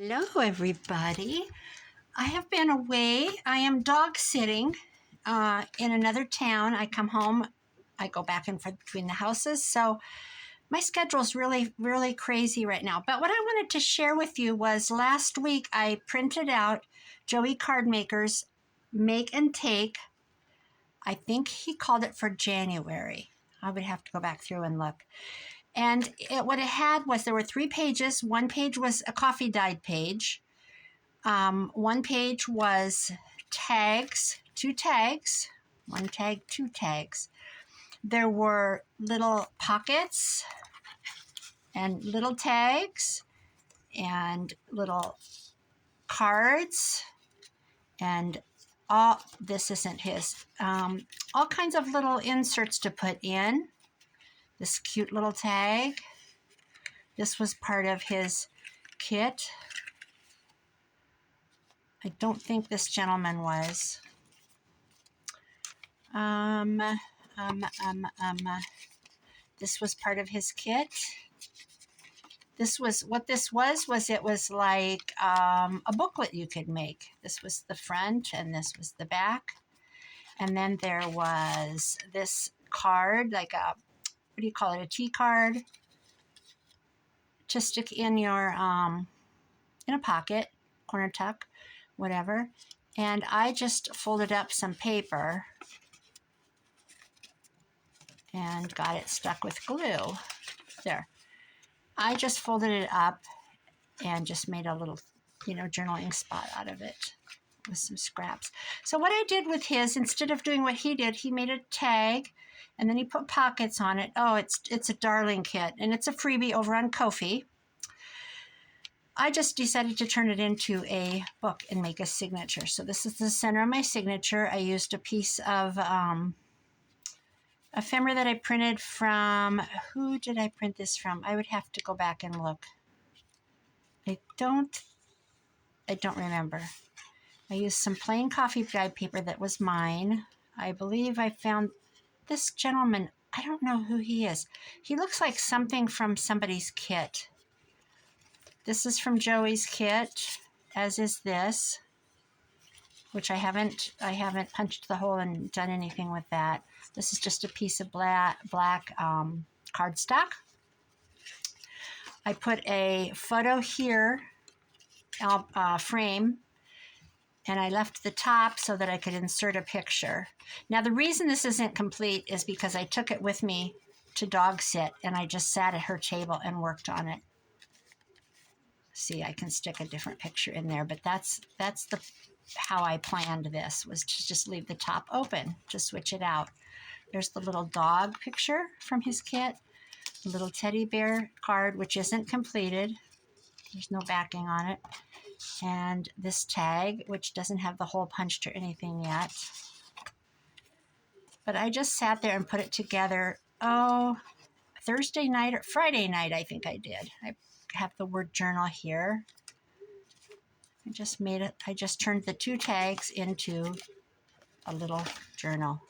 Hello, everybody. I have been away. I am dog sitting in another town. I come home, I go back and forth between the houses. So my schedule is really crazy right now. But what I wanted to share with you was last week I printed out Joey Cardmaker's Make and Take. I think he called it for January. I would have to go back through and look. And what it had was there were 3 pages. One page was a coffee dyed page. One page was tags, 2 tags, 1 tag, 2 tags. There were little pockets and little tags and little cards and this isn't his, all kinds of little inserts to put in. This cute little tag. This was part of his kit. I don't think this gentleman was. This was part of his kit. This was, what this was it was like a booklet you could make. This was the front and this was the back. And then there was this card, like a, what do you call it, a tea card to stick in your, in a pocket, corner tuck, whatever. And I just folded up some paper and got it stuck with glue. There. I just folded it up and just made a little, journaling spot out of it with some scraps. So what I did with his, instead of doing what he did, he made a tag and then he put pockets on it. Oh, it's a darling kit, and it's a freebie over on Ko-fi. I just decided to turn it into a book and make a signature. So this is the center of my signature. I used a piece of ephemera that I printed from, who did I print this from? I would have to go back and look. I don't remember. I used some plain coffee dyed paper that was mine. I believe I found this gentleman. I don't know who he is. He looks like something from somebody's kit. This is from Joey's kit, as is this, which I haven't punched the hole and done anything with that. This is just a piece of black cardstock. I put a photo here, frame, and I left the top so that I could insert a picture. Now, the reason this isn't complete is because I took it with me to dog sit, and I just sat at her table and worked on it. See, I can stick a different picture in there, but that's how I planned this, was to just leave the top open to switch it out. There's the little dog picture from his kit, the little teddy bear card, which isn't completed. There's no backing on it. And this tag, which doesn't have the hole punched or anything yet. But I just sat there and put it together, Thursday night or Friday night, I think I did. I have the word journal here. I just turned the 2 tags into a little journal.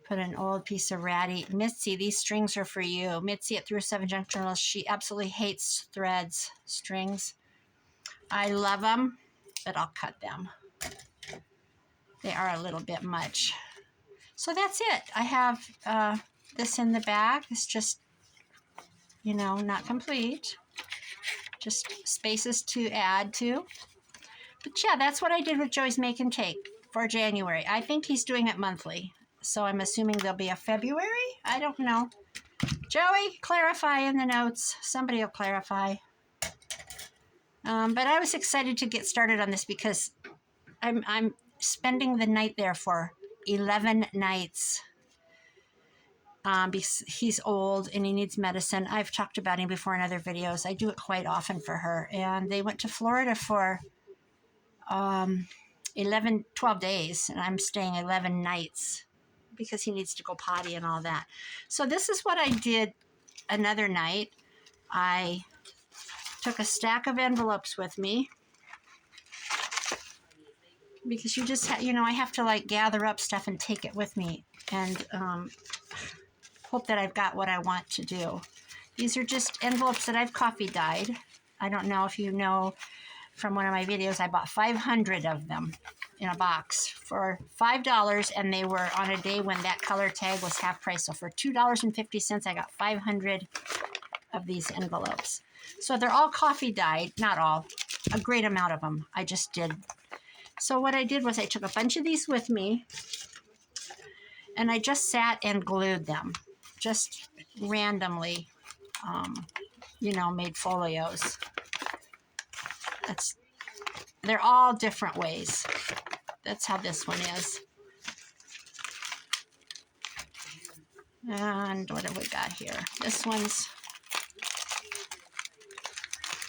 Put an old piece of ratty. Mitzi, these strings are for you. Mitzi at 307 Junk Journals, she absolutely hates threads, strings. I love them, but I'll cut them. They are a little bit much. So that's it. I have this in the back. It's just, not complete. Just spaces to add to. But yeah, that's what I did with Joey's Make and Take for January. I think he's doing it monthly. So I'm assuming there'll be a February? I don't know. Joey, clarify in the notes. Somebody will clarify. But I was excited to get started on this because I'm spending the night there for 11 nights. Because he's old and he needs medicine. I've talked about him before in other videos. I do it quite often for her. And they went to Florida for 12 days. And I'm staying 11 nights because he needs to go potty and all that. So this is what I did another night. I took a stack of envelopes with me. Because you just, I have to gather up stuff and take it with me. And hope that I've got what I want to do. These are just envelopes that I've coffee dyed. I don't know if you know from one of my videos, I bought 500 of them in a box for $5, and they were on a day when that color tag was half price. So for $2.50, I got 500 of these envelopes. So they're all coffee dyed, not all, a great amount of them. I just did. So what I did was I took a bunch of these with me, and I just sat and glued them, just randomly, you know, made folios. They're all different ways. That's how this one is. And what have we got here? This one's,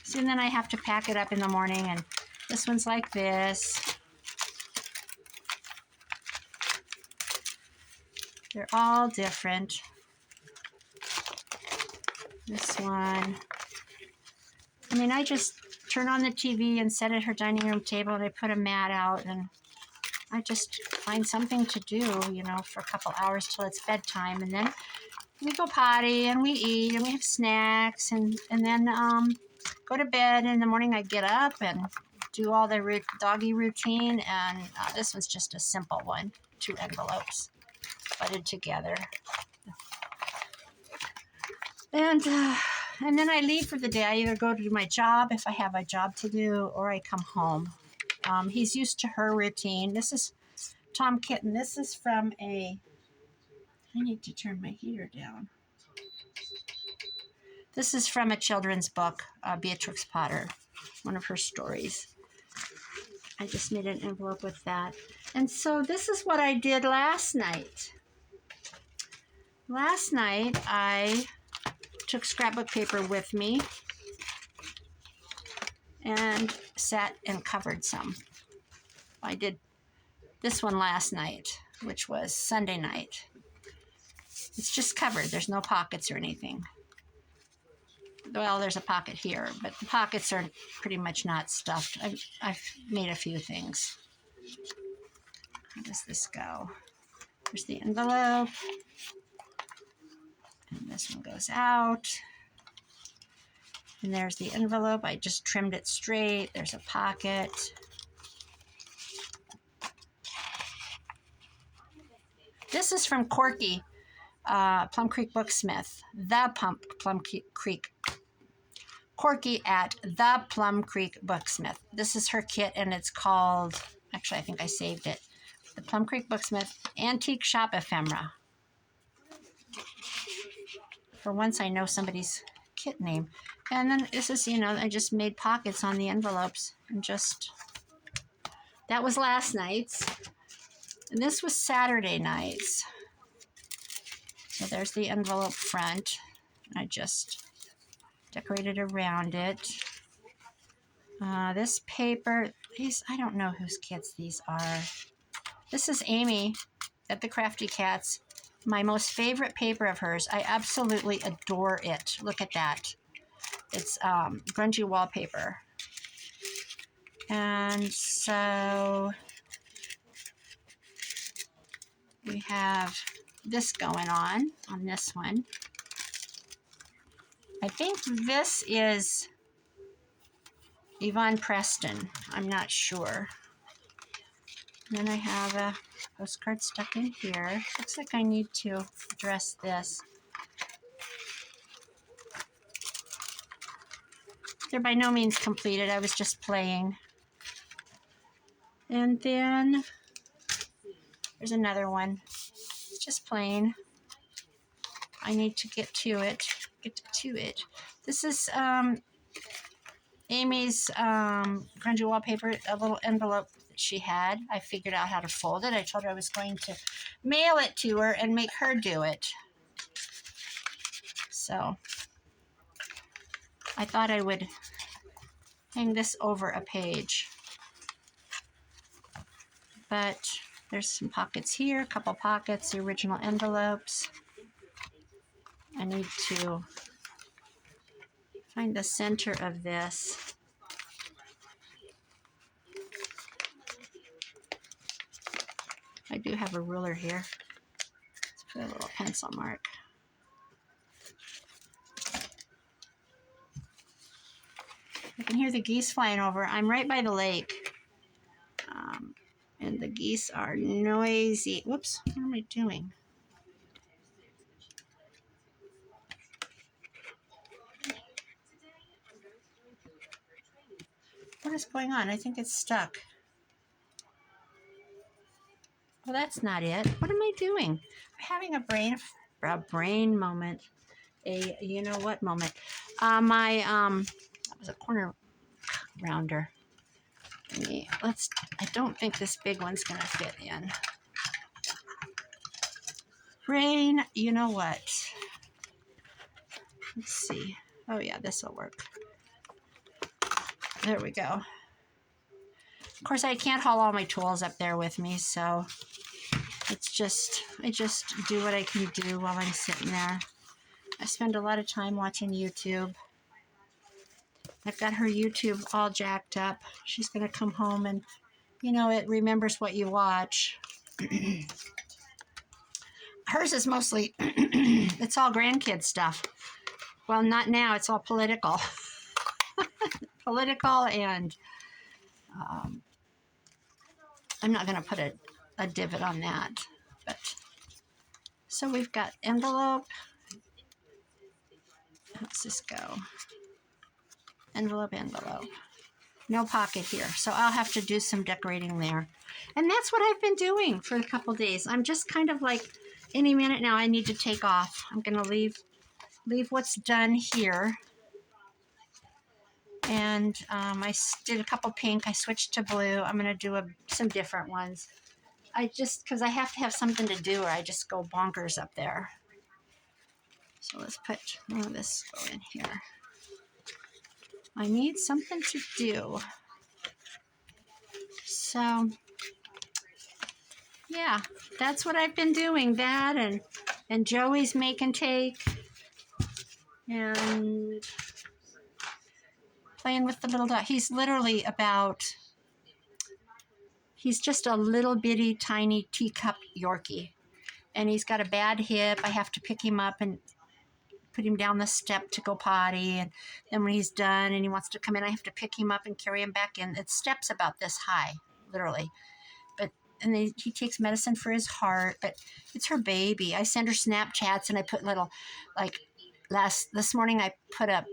see, and then I have to pack it up in the morning, and this one's like this. They're all different. This one, I mean, I just turn on the TV and sit at her dining room table, and I put a mat out, and I just find something to do, you know, for a couple hours till it's bedtime. And then we go potty, and we eat, and we have snacks, and then go to bed. In the morning, I get up and do all the doggy routine. And this one's just a simple one, 2 envelopes butted together. And then I leave for the day. I either go to do my job if I have a job to do, or I come home. He's used to her routine. This is Tom Kitten. This is from I need to turn my heater down. This is from a children's book, Beatrix Potter, one of her stories. I just made an envelope with that. And so this is what I did last night. Last night, I took scrapbook paper with me and sat and covered some. I did this one last night, which was Sunday night. It's just covered. There's no pockets or anything. Well, there's a pocket here, but the pockets are pretty much not stuffed. I've made a few things. How does this go? There's the envelope. And this one goes out. And there's the envelope. I just trimmed it straight. There's a pocket. This is from Corky, Plum Creek Booksmith. Plum Creek. Corky at the Plum Creek Booksmith. This is her kit, and it's called, actually, I think I saved it. The Plum Creek Booksmith Antique Shop Ephemera. For once, I know somebody's kit name. And then this is, you know, I just made pockets on the envelopes, and just, that was last night's. And this was Saturday night's. So there's the envelope front. I just decorated around it. This paper, I don't know whose kits these are. This is Amy at the Crafty Cats. My most favorite paper of hers. I absolutely adore it. Look at that. It's Grungy Wallpaper. And so we have this going on this one. I think this is Yvonne Preston. I'm not sure. And then I have a postcard stuck in here. Looks like I need to address this. They're by no means completed. I was just playing. And then there's another one. It's just plain. I need to get to it. This is Amy's Grungy Wallpaper, a little envelope that she had. I figured out how to fold it. I told her I was going to mail it to her and make her do it. So I thought I would hang this over a page. But there's some pockets here, a couple pockets, the original envelopes. I need to find the center of this. I do have a ruler here. Let's put a little pencil mark. I can hear the geese flying over. I'm right by the lake. And the geese are noisy. Whoops, what am I doing? What is going on? I think it's stuck. Well, that's not it. What am I doing? I'm having a brain moment. A you know what moment. That was a corner rounder. I don't think this big one's gonna fit in. Brain, you know what? Let's see. Oh yeah, this will work. There we go. Of course, I can't haul all my tools up there with me, so I just do what I can do while I'm sitting there. I spend a lot of time watching YouTube. I've got her YouTube all jacked up. She's going to come home and, you know, it remembers what you watch. Hers is mostly, it's all grandkid stuff. Well, not now. It's all political. Political, and I'm not going to put a divot on that. But so we've got envelope. How's this go? Envelope, envelope. No pocket here, so I'll have to do some decorating there. And that's what I've been doing for a couple days. I'm just kind of like, any minute now I need to take off. I'm going to leave what's done here. And I did a couple pink. I switched to blue. I'm going to do some different ones. Because I have to have something to do, or I just go bonkers up there. So let's put this go in here. I need something to do. So, yeah, that's what I've been doing. That and Joey's make and take. And playing with the little dog. He's literally he's just a little bitty tiny teacup Yorkie. And he's got a bad hip. I have to pick him up and put him down the step to go potty. And then when he's done and he wants to come in, I have to pick him up and carry him back in. It's steps about this high, literally. And then he takes medicine for his heart, but it's her baby. I send her Snapchats, and I put little, like, this morning I put up,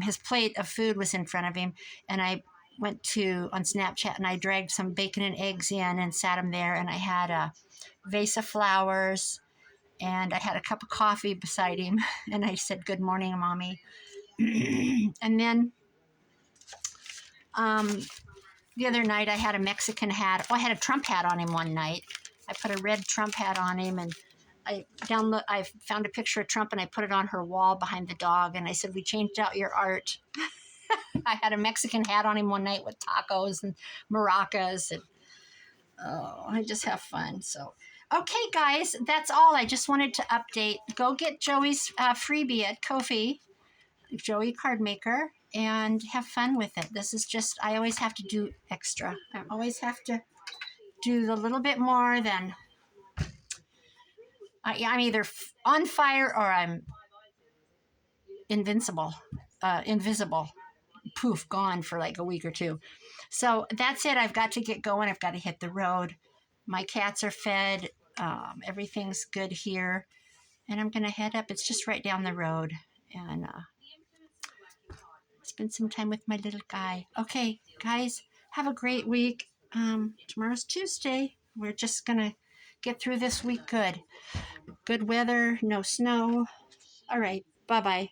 his plate of food was in front of him, and I went on Snapchat, and I dragged some bacon and eggs in and sat him there, and I had a vase of flowers, and I had a cup of coffee beside him, and I said, "Good morning, Mommy." And then the other night I had a Mexican hat. Well, I had a Trump hat on him one night. I put a red Trump hat on him, and I found a picture of Trump, and I put it on her wall behind the dog, and I said, "We changed out your art." I had a Mexican hat on him one night with tacos and maracas, and I just have fun. So, okay, guys, that's all. I just wanted to update. Go get Joey's freebie at Ko-fi, Joey Card Maker, and have fun with it. This is just, I always have to do extra. I always have to do a little bit more than, I'm either on fire or I'm invisible, poof, gone for like a week or two. So that's it. I've got to get going. I've got to hit the road. My cats are fed. Everything's good here. And I'm going to head up. It's just right down the road. And spend some time with my little guy. Okay, guys, have a great week. Tomorrow's Tuesday. We're just going to get through this week good. Good weather, no snow. All right, bye-bye.